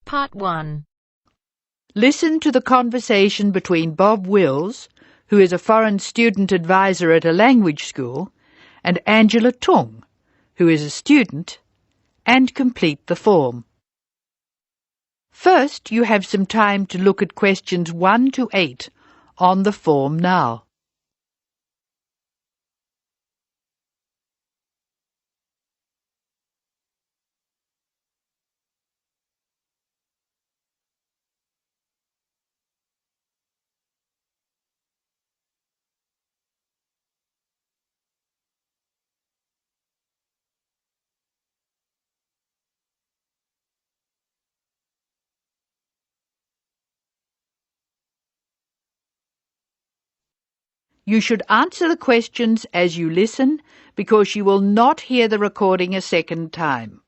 Part 1. Listen to the conversation between Bob Wills, who is a foreign student advisor at a language school, and Angela Tung, who is a student, and complete the form. First, you have some time to look at questions 1 to 8 on the form now. You should answer the questions as you listen because you will not hear the recording a second time.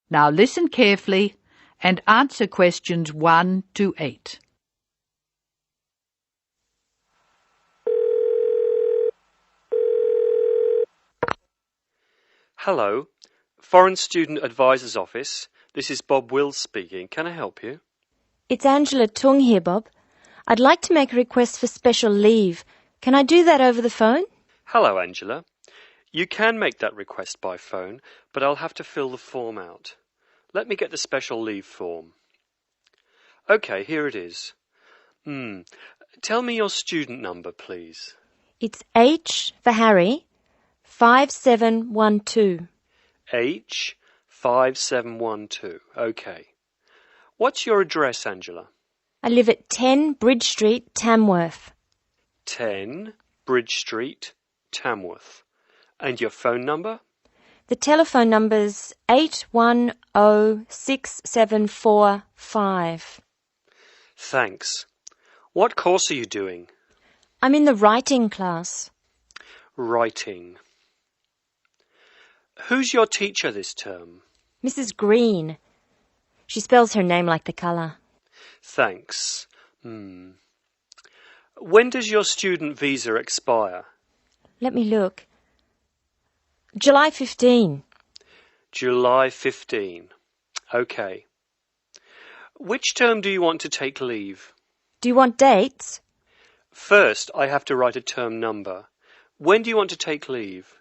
Now listen carefully and answer questions 1 to 8. Hello, Foreign Student Advisor's Office. This is Bob Wills speaking. Can I help you? It's Angela Tung here, Bob. I'd like to make a request for special leave. Can I do that over the phone? Hello, Angela. You can make that request by phone, but I'll have to fill the form out. Let me get the special leave form. OK, here it is. Tell me your student number, please. It's H for Harry, 5712. H5712. OK. What's your address, Angela? I live at 10 Bridge Street, Tamworth. 10 Bridge Street, Tamworth. And your phone number? The telephone number's 8106745. Thanks. What course are you doing? I'm in the writing class. Writing. Who's your teacher this term? Mrs. Green. She spells her name like the colour. Thanks. When does your student visa expire? Let me look. July 15. July 15. OK. Which term do you want to take leave? Do you want dates? First, I have to write a term number. When do you want to take leave?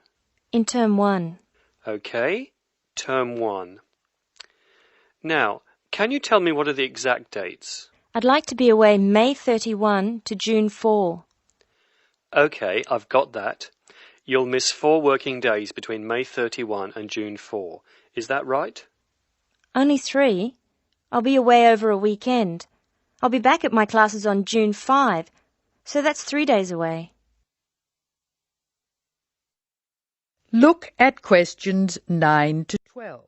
In term 1. OK. Term 1. Now, can you tell me what are the exact dates? I'd like to be away May 31 to June 4. OK, I've got that. You'll miss 4 working days between May 31 and June 4. Is that right? Only 3? I'll be away over a weekend. I'll be back at my classes on June 5, so that's 3 days away. Look at questions 9 to 12.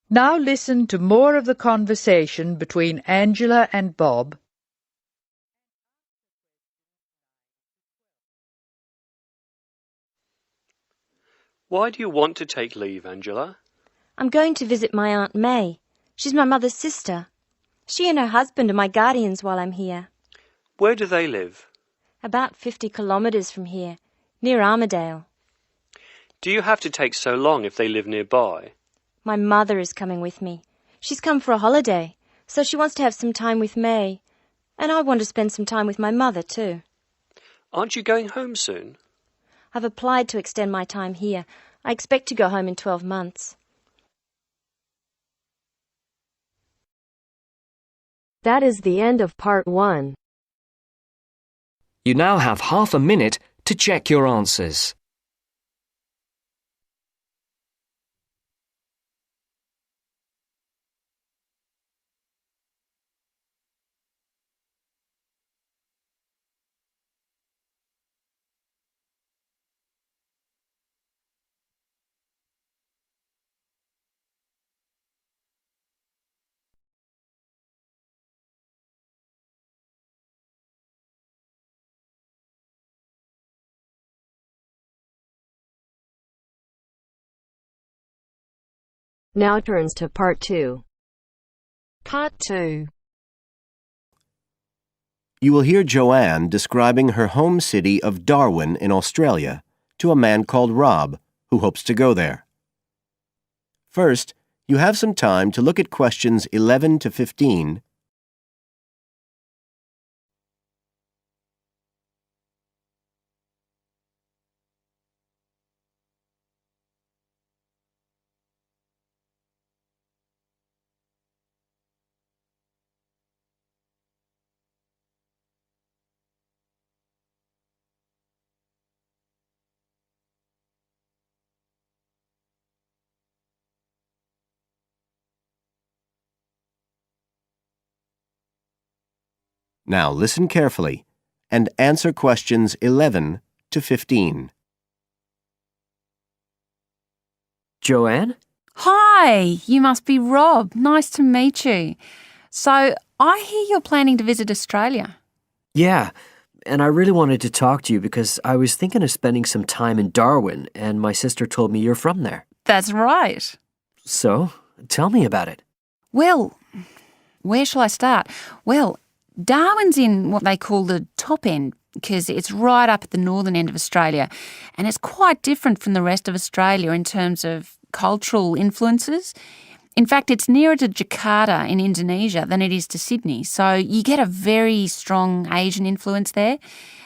Now listen to more of the conversation between Angela and Bob. Why do you want to take leave, Angela? I'm going to visit my Aunt May. She's my mother's sister. She and her husband are my guardians while I'm here. Where do they live? About 50 kilometres from here, near Armadale. Do you have to take so long if they live nearby? My mother is coming with me. She's come for a holiday, so she wants to have some time with May. And I want to spend some time with my mother too. Aren't you going home soon? I've applied to extend my time here. I expect to go home in 12 months. That is the end of Part 1. You now have half a minute to check your answers. Now turns to Part 2. Part 2. You will hear Joanne describing her home city of Darwin in Australia to a man called Rob who hopes to go there. First, you have some time to look at questions 11 to 15. Now listen carefully and answer questions 11 to 15. Joanne? Hi, you must be Rob. Nice to meet you. So, I hear you're planning to visit Australia. Yeah, and I really wanted to talk to you because I was thinking of spending some time in Darwin, and my sister told me you're from there. That's right. So, tell me about it. Well, where shall I start? Well, Darwin's in what they call the top end because it's right up at the northern end of Australia, and it's quite different from the rest of Australia in terms of cultural influences. In fact, it's nearer to Jakarta in Indonesia than it is to Sydney, so you get a very strong Asian influence there.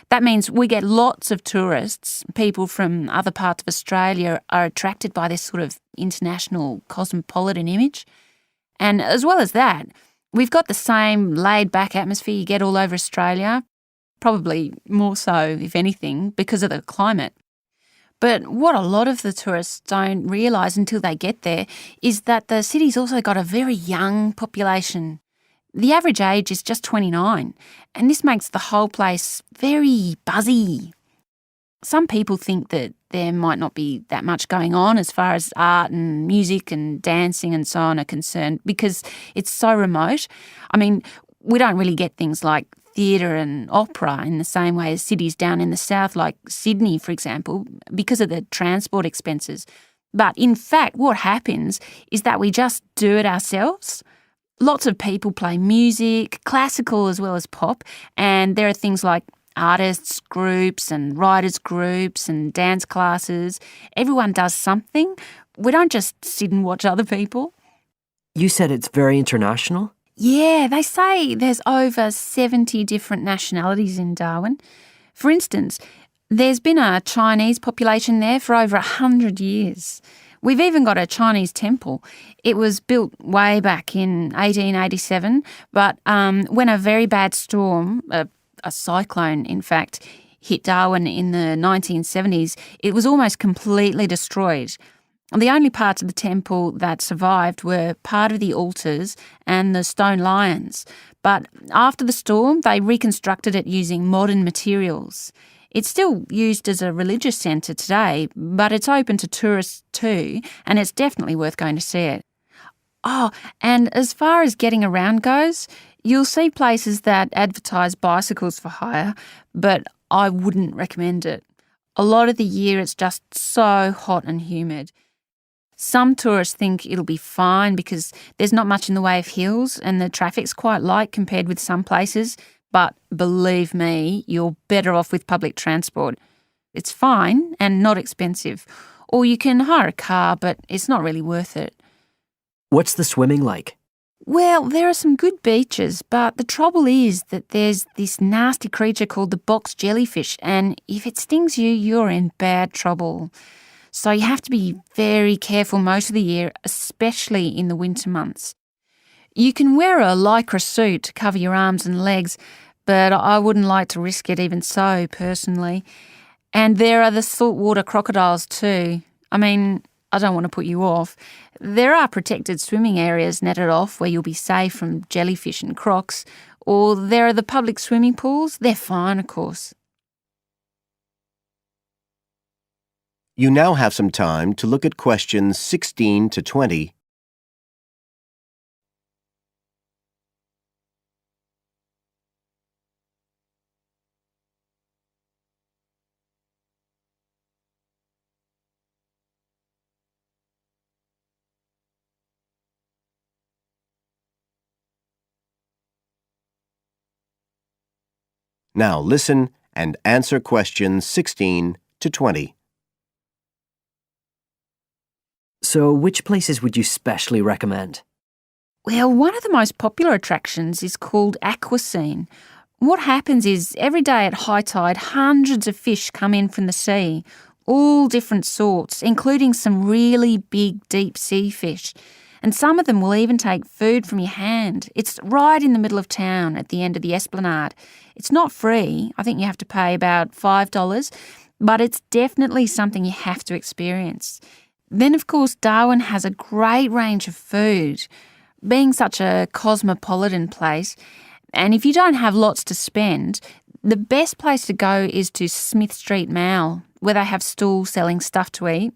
That means we get lots of tourists. People from other parts of Australia are attracted by this sort of international cosmopolitan image. And as well as that, we've got the same laid-back atmosphere you get all over Australia, probably more so, if anything, because of the climate. But what a lot of the tourists don't realise until they get there is that the city's also got a very young population. The average age is just 29, and this makes the whole place very buzzy. Some people think that there might not be that much going on as far as art and music and dancing and so on are concerned because it's so remote. I mean, we don't really get things like theatre and opera in the same way as cities down in the south like Sydney, for example, because of the transport expenses. But in fact, what happens is that we just do it ourselves. Lots of people play music, classical as well as pop, and there are things like artists groups and writers groups and dance classes. Everyone does something. We don't just sit and watch other people. You said it's very international? Yeah, they say there's over 70 different nationalities in Darwin. For instance, there's been a Chinese population there for over 100 years. We've even got a Chinese temple. It was built way back in 1887, but when a very bad storm, a cyclone in fact, hit Darwin in the 1970s, it was almost completely destroyed. The only parts of the temple that survived were part of the altars and the stone lions. But after the storm, they reconstructed it using modern materials. It's still used as a religious centre today, but it's open to tourists too, and it's definitely worth going to see it. Oh, and as far as getting around goes, you'll see places that advertise bicycles for hire, but I wouldn't recommend it. A lot of the year it's just so hot and humid. Some tourists think it'll be fine because there's not much in the way of hills and the traffic's quite light compared with some places, but believe me, you're better off with public transport. It's fine and not expensive. Or you can hire a car, but it's not really worth it. What's the swimming like? Well, there are some good beaches, but the trouble is that there's this nasty creature called the box jellyfish, and if it stings you, you're in bad trouble. So you have to be very careful most of the year, especially in the winter months. You can wear a lycra suit to cover your arms and legs, but I wouldn't like to risk it even so, personally. And there are the saltwater crocodiles too. I mean, I don't want to put you off. There are protected swimming areas netted off where you'll be safe from jellyfish and crocs, or there are the public swimming pools. They're fine, of course. You now have some time to look at questions 16 to 20. Now listen and answer questions 16 to 20. So, which places would you specially recommend? Well, one of the most popular attractions is called Aquascene. What happens is every day at high tide, hundreds of fish come in from the sea, all different sorts, including some really big deep sea fish. And some of them will even take food from your hand. It's right in the middle of town at the end of the esplanade. It's not free. I think you have to pay about $5, but it's definitely something you have to experience. Then, of course, Darwin has a great range of food, being such a cosmopolitan place. And if you don't have lots to spend, the best place to go is to Smith Street Mall, where they have stalls selling stuff to eat.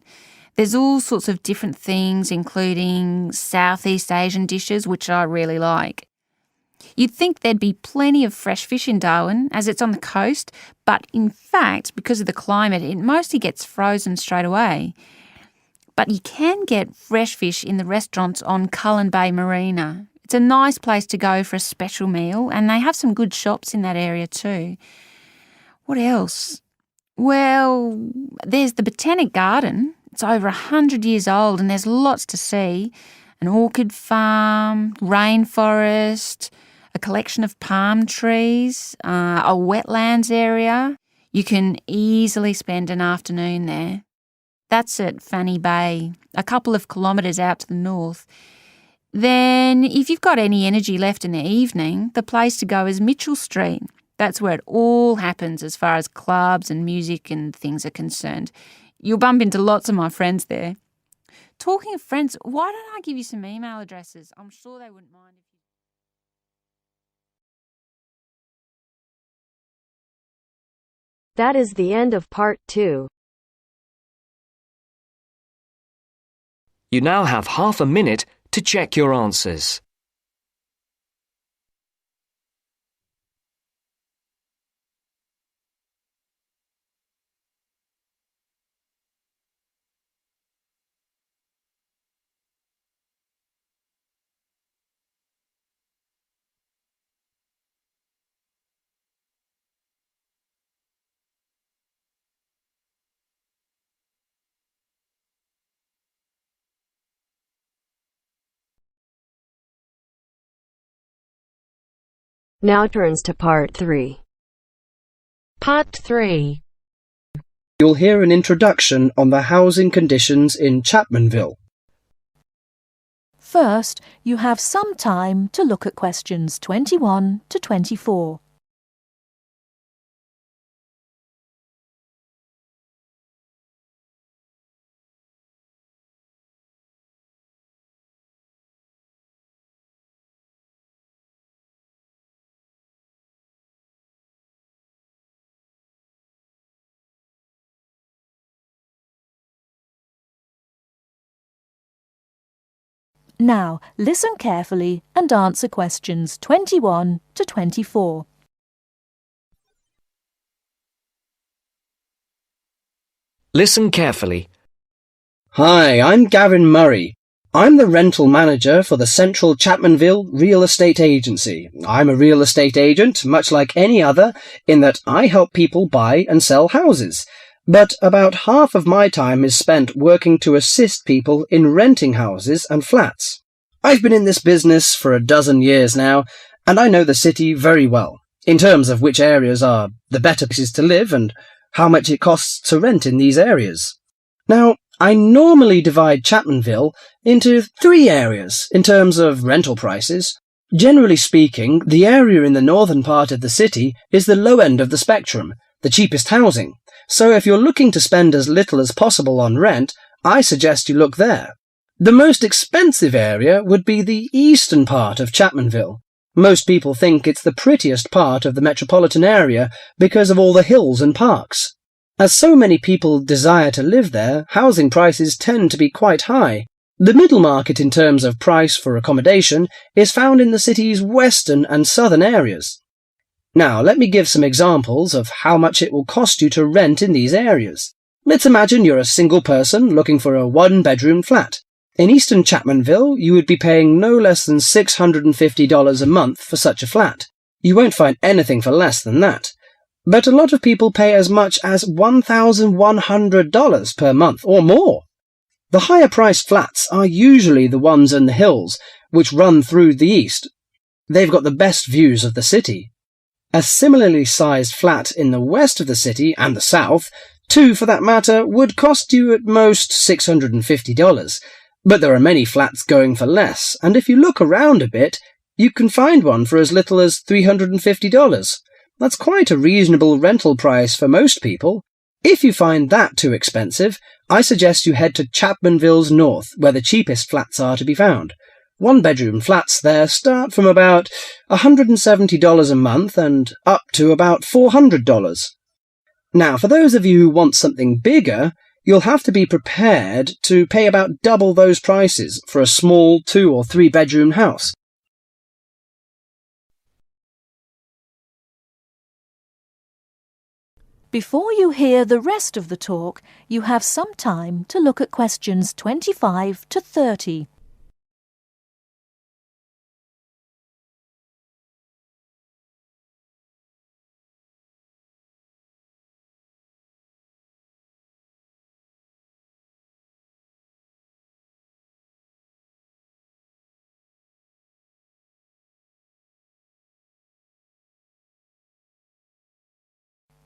There's all sorts of different things, including Southeast Asian dishes, which I really like. You'd think there'd be plenty of fresh fish in Darwin, as it's on the coast, but in fact, because of the climate, it mostly gets frozen straight away. But you can get fresh fish in the restaurants on Cullen Bay Marina. It's a nice place to go for a special meal, and they have some good shops in that area too. What else? Well, there's the Botanic Garden. It's over 100 years old and there's lots to see. An orchid farm, rainforest, a collection of palm trees, a wetlands area. You can easily spend an afternoon there. That's at Fanny Bay, a couple of kilometres out to the north. Then, if you've got any energy left in the evening, the place to go is Mitchell Street. That's where it all happens as far as clubs and music and things are concerned. You'll bump into lots of my friends there. Talking of friends, why don't I give you some email addresses? I'm sure they wouldn't mind. That is the end of part 2. You now have half a minute to check your answers. Now turns to part 3. Part 3. You'll hear an introduction on the housing conditions in Chapmanville. First, you have some time to look at questions 21 to 24. Now, listen carefully and answer questions 21 to 24. Listen carefully. Hi, I'm Gavin Murray. I'm the rental manager for the Central Chapmanville Real Estate Agency. I'm a real estate agent, much like any other, in that I help people buy and sell houses. But about half of my time is spent working to assist people in renting houses and flats. I've been in this business for a dozen years now, and I know the city very well, in terms of which areas are the better places to live and how much it costs to rent in these areas. Now, I normally divide Chapmanville into 3 areas in terms of rental prices. Generally speaking, the area in the northern part of the city is the low end of the spectrum, the cheapest housing. So if you're looking to spend as little as possible on rent, I suggest you look there. The most expensive area would be the eastern part of Chapmanville. Most people think it's the prettiest part of the metropolitan area because of all the hills and parks. As so many people desire to live there, housing prices tend to be quite high. The middle market in terms of price for accommodation is found in the city's western and southern areas. Now, let me give some examples of how much it will cost you to rent in these areas. Let's imagine you're a single person looking for a 1-bedroom flat. In eastern Chapmanville, you would be paying no less than $650 a month for such a flat. You won't find anything for less than that. But a lot of people pay as much as $1,100 per month or more. The higher-priced flats are usually the ones in the hills, which run through the east. They've got the best views of the city. A similarly sized flat in the west of the city and the south, two for that matter, would cost you at most $650. But there are many flats going for less, and if you look around a bit, you can find one for as little as $350. That's quite a reasonable rental price for most people. If you find that too expensive, I suggest you head to Chapmanville's north, where the cheapest flats are to be found. One-bedroom flats there start from about $170 a month and up to about $400. Now, for those of you who want something bigger, you'll have to be prepared to pay about double those prices for a small 2- or 3-bedroom house. Before you hear the rest of the talk, you have some time to look at questions 25 to 30.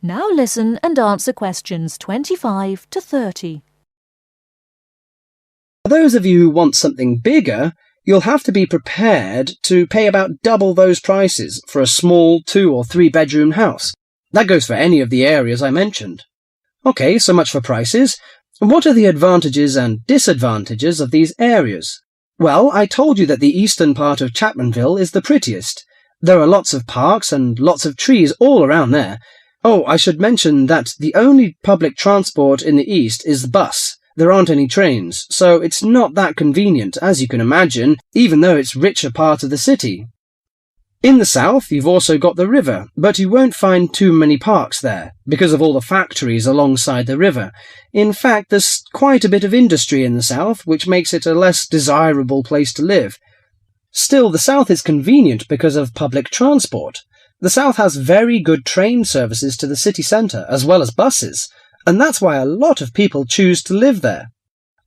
Now listen and answer questions 25 to 30. For those of you who want something bigger, you'll have to be prepared to pay about double those prices for a small 2- or 3-bedroom house. That goes for any of the areas I mentioned. Okay, so much for prices. What are the advantages and disadvantages of these areas? Well, I told you that the eastern part of Chapmanville is the prettiest. There are lots of parks and lots of trees all around there. Oh, I should mention that the only public transport in the east is the bus. There aren't any trains, so it's not that convenient, as you can imagine, even though it's richer part of the city. In the south, you've also got the river, but you won't find too many parks there, because of all the factories alongside the river. In fact, there's quite a bit of industry in the south, which makes it a less desirable place to live. Still, the south is convenient because of public transport. The south has very good train services to the city centre, as well as buses, and that's why a lot of people choose to live there.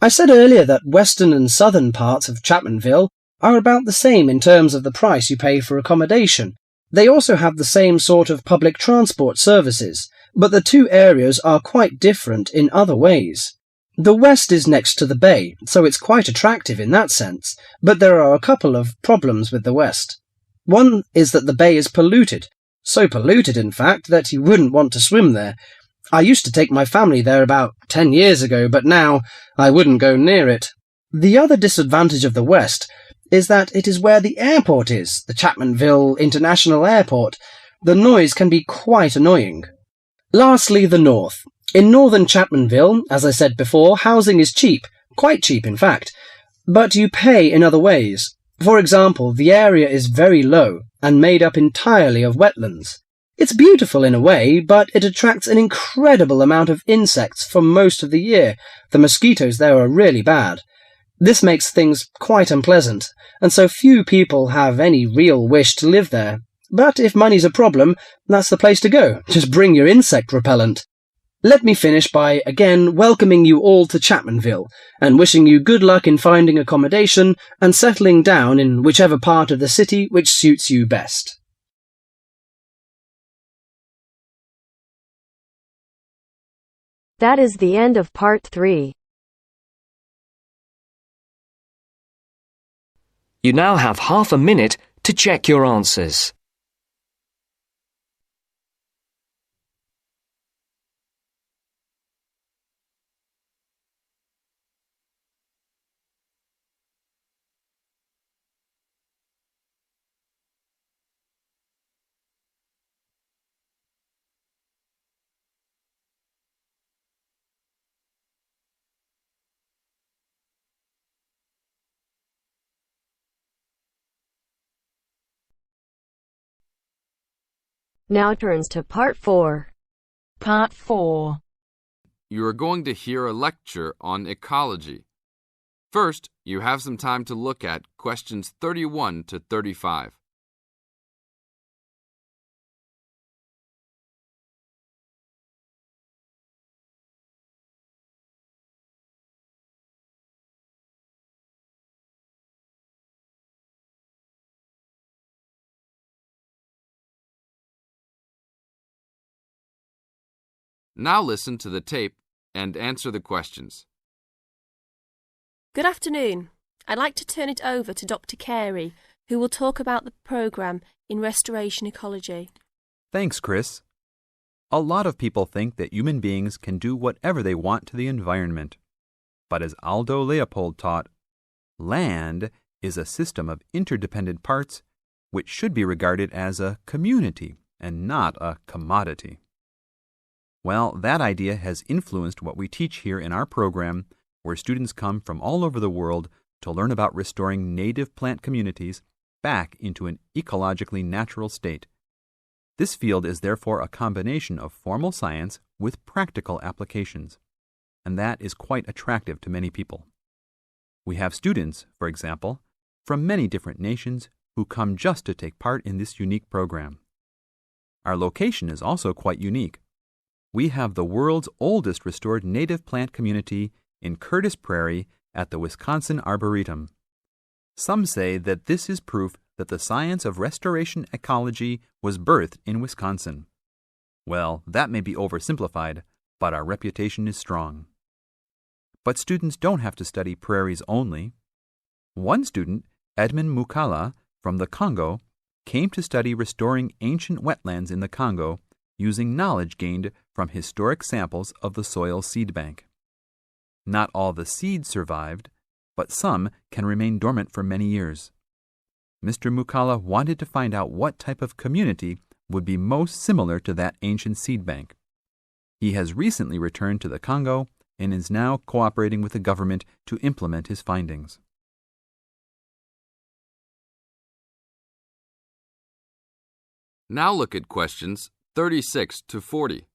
I said earlier that western and southern parts of Chapmanville are about the same in terms of the price you pay for accommodation. They also have the same sort of public transport services, but the two areas are quite different in other ways. The west is next to the bay, so it's quite attractive in that sense, but there are a couple of problems with the west. One is that the bay is polluted, so polluted in fact that you wouldn't want to swim there. I used to take my family there about 10 years ago, but now I wouldn't go near it. The other disadvantage of the west is that it is where the airport is, the Chapmanville International Airport. The noise can be quite annoying. Lastly, the north. In northern Chapmanville, as I said before, housing is cheap, quite cheap in fact, but you pay in other ways. For example, the area is very low and made up entirely of wetlands. It's beautiful in a way, but it attracts an incredible amount of insects for most of the year. The mosquitoes there are really bad. This makes things quite unpleasant, and so few people have any real wish to live there. But if money's a problem, that's the place to go. Just bring your insect repellent. Let me finish by again welcoming you all to Chapmanville and wishing you good luck in finding accommodation and settling down in whichever part of the city which suits you best. That is the end of part 3. You now have half a minute to check your answers. Now turns to part 4. Part 4. You are going to hear a lecture on ecology. First, you have some time to look at questions 31 to 35. Now listen to the tape and answer the questions. Good afternoon. I'd like to turn it over to Dr. Carey, who will talk about the programme in restoration ecology. Thanks, Chris. A lot of people think that human beings can do whatever they want to the environment. But as Aldo Leopold taught, land is a system of interdependent parts which should be regarded as a community and not a commodity. Well, that idea has influenced what we teach here in our program, where students come from all over the world to learn about restoring native plant communities back into an ecologically natural state. This field is therefore a combination of formal science with practical applications, and that is quite attractive to many people. We have students, for example, from many different nations who come just to take part in this unique program. Our location is also quite unique. We have the world's oldest restored native plant community in Curtis Prairie at the Wisconsin Arboretum. Some say that this is proof that the science of restoration ecology was birthed in Wisconsin. Well, that may be oversimplified, but our reputation is strong. But students don't have to study prairies only. One student, Edmund Mukala from the Congo, came to study restoring ancient wetlands in the Congo using knowledge gained from historic samples of the soil seed bank. Not all the seeds survived, but some can remain dormant for many years. Mr. Mukala wanted to find out what type of community would be most similar to that ancient seed bank. He has recently returned to the Congo and is now cooperating with the government to implement his findings. Now look at questions 36 to 40.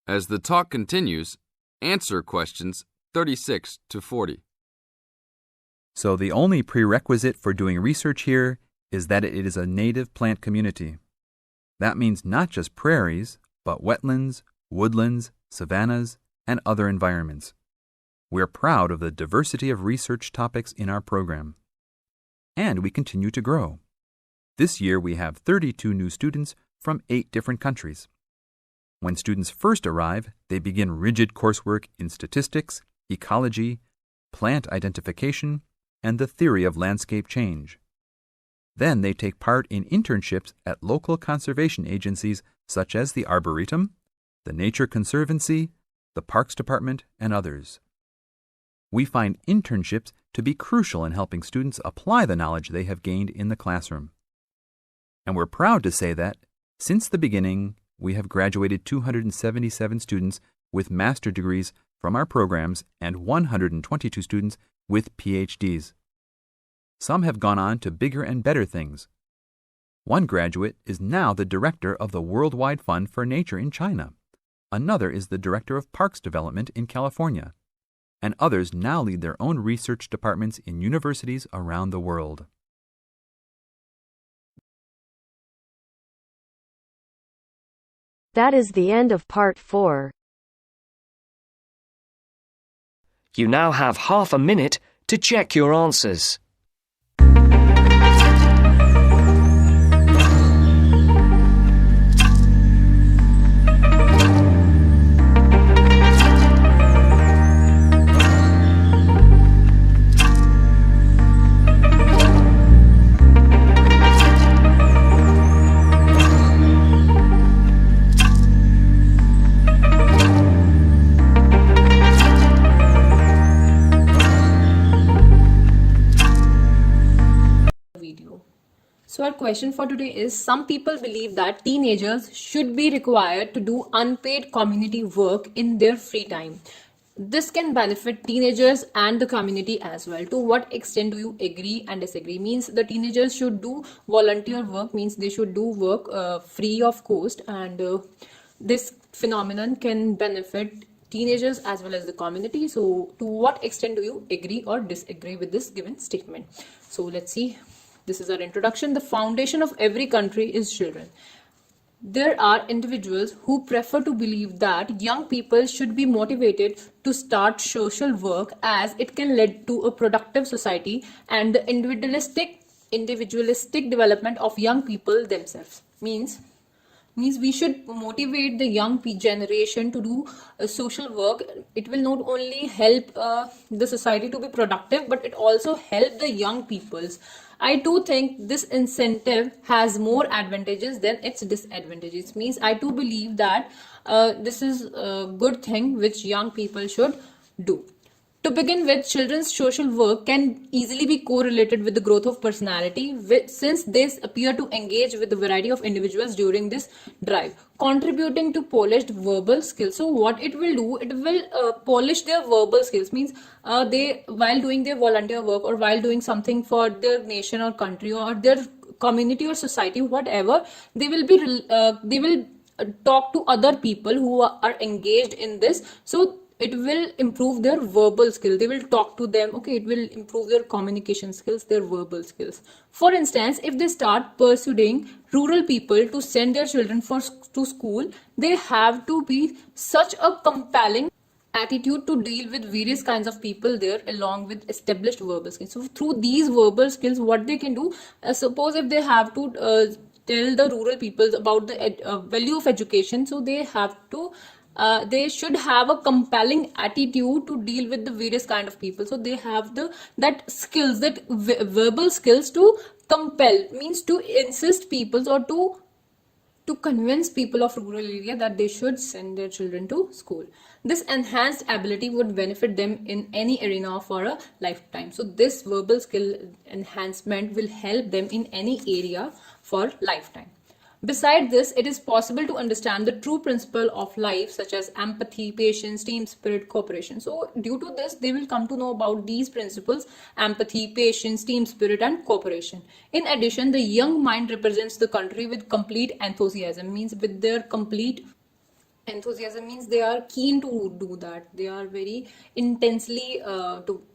As the talk continues, answer questions 36 to 40. So the only prerequisite for doing research here is that it is a native plant community. That means not just prairies, but wetlands, woodlands, savannas, and other environments. We're proud of the diversity of research topics in our program. And we continue to grow. This year we have 32 new students from 8 different countries. When students first arrive, they begin rigid coursework in statistics, ecology, plant identification, and the theory of landscape change. Then they take part in internships at local conservation agencies such as the Arboretum, the Nature Conservancy, the Parks Department, and others. We find internships to be crucial in helping students apply the knowledge they have gained in the classroom. And we're proud to say that, since the beginning, we have graduated 277 students with master degrees from our programs and 122 students with PhDs. Some have gone on to bigger and better things. One graduate is now the director of the Worldwide Fund for Nature in China. Another is the director of Parks Development in California. And others now lead their own research departments in universities around the world. That is the end of part 4. You now have half a minute to check your answers. So our question for today is, some people believe that teenagers should be required to do unpaid community work in their free time. this can benefit teenagers and the community as well. To what extent do you agree and disagree? Means the teenagers should do volunteer work, means they should do work free of cost, and this phenomenon can benefit teenagers as well as the community. So to what extent do you agree or disagree with this given statement? So let's see. This is our introduction. The foundation of every country is children. There are individuals who prefer to believe that young people should be motivated to start social work as it can lead to a productive society and the individualistic development of young people themselves. Means we should motivate the young generation to do social work. It will not only help the society to be productive, but it also help the young peoples. I do think this incentive has more advantages than its disadvantages. Means I do believe that this is a good thing which young people should do. To begin with, children's social work can easily be correlated with the growth of personality, since they appear to engage with a variety of individuals during this drive, contributing to polished verbal skills. So what it will do, it will polish their verbal skills. Means they, while doing their volunteer work or while doing something for their nation or country or their community or society, whatever, they will talk to other people who are engaged in this. So it will improve their verbal skill. They will talk to them. Okay, it will improve their communication skills, their verbal skills. For instance, if they start persuading rural people to send their children to school, they have to be such a compelling attitude to deal with various kinds of people there, along with established verbal skills. So through these verbal skills, what they can do, suppose if they have to tell the rural peoples about the value of education, so they have to they should have a compelling attitude to deal with the various kind of people. So they have that skills, that verbal skills to compel, means to insist people or to convince people of rural area that they should send their children to school. This enhanced ability would benefit them in any arena for a lifetime. So this verbal skill enhancement will help them in any area for lifetime. Besides this, it is possible to understand the true principle of life, such as empathy, patience, team spirit, cooperation. So due to this, they will come to know about these principles: empathy, patience, team spirit, and cooperation. In addition, the young mind represents the country with complete enthusiasm. Means with their complete enthusiasm, means they are keen to do that. They are very intensely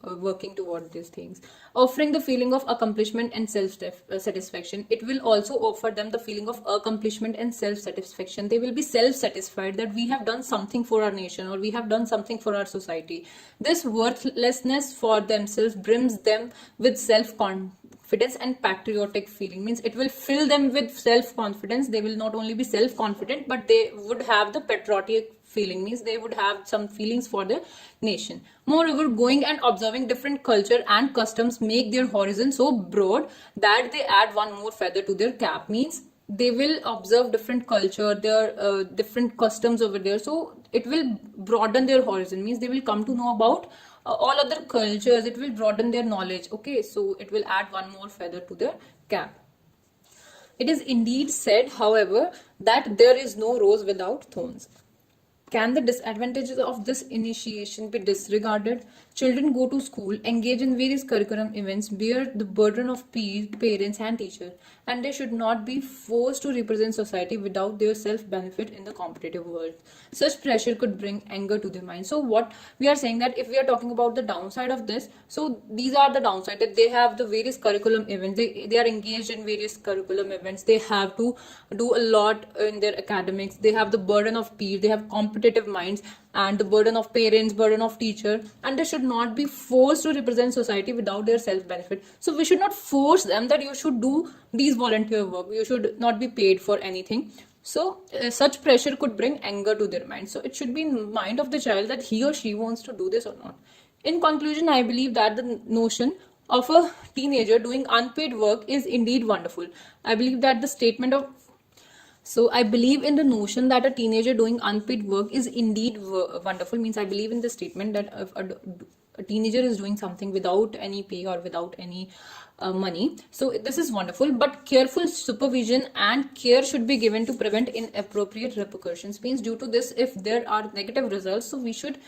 working toward these things, offering the feeling of accomplishment and self-satisfaction. It will also offer them the feeling of accomplishment and self-satisfaction. They will be self-satisfied that we have done something for our nation or we have done something for our society. This worthlessness for themselves brims them with self-confidence and patriotic feeling. Means it will fill them with self-confidence. They will not only be self-confident, but they would have the patriotic feeling. Means they would have some feelings for their nation. Moreover, going and observing different culture and customs make their horizon so broad that they add one more feather to their cap. Means they will observe different culture, their different customs over there. So it will broaden their horizon. Means they will come to know about all other cultures. It will broaden their knowledge. Okay, so it will add one more feather to their cap. It is indeed said, however, that there is no rose without thorns. Can the disadvantages of this initiation be disregarded? Children go to school, engage in various curriculum events, bear the burden of parents and teachers, and they should not be forced to represent society without their self-benefit in the competitive world. Such pressure could bring anger to their mind. So what we are saying, that if we are talking about the downside of this, so these are the downside, that they have the various curriculum events, they are engaged in various curriculum events, they have to do a lot in their academics, they have the burden of peers, they have competitive minds, and the burden of parents, burden of teacher, and they should not be forced to represent society without their self-benefit. So we should not force them that you should do these volunteer work, you should not be paid for anything. So such pressure could bring anger to their mind. So it should be in the mind of the child that he or she wants to do this or not. In conclusion, I believe that the notion of a teenager doing unpaid work is indeed wonderful. I believe that the statement of I believe in the notion that a teenager doing unpaid work is indeed wonderful. Means I believe in the statement that a teenager is doing something without any pay or without any money. So this is wonderful, but careful supervision and care should be given to prevent inappropriate repercussions. Means due to this, if there are negative results, so we should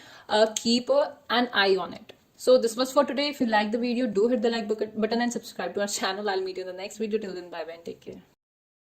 keep an eye on it. So this was for today. If you like the video, do hit the like button and subscribe to our channel. I'll meet you in the next video. Till then, bye bye and take care.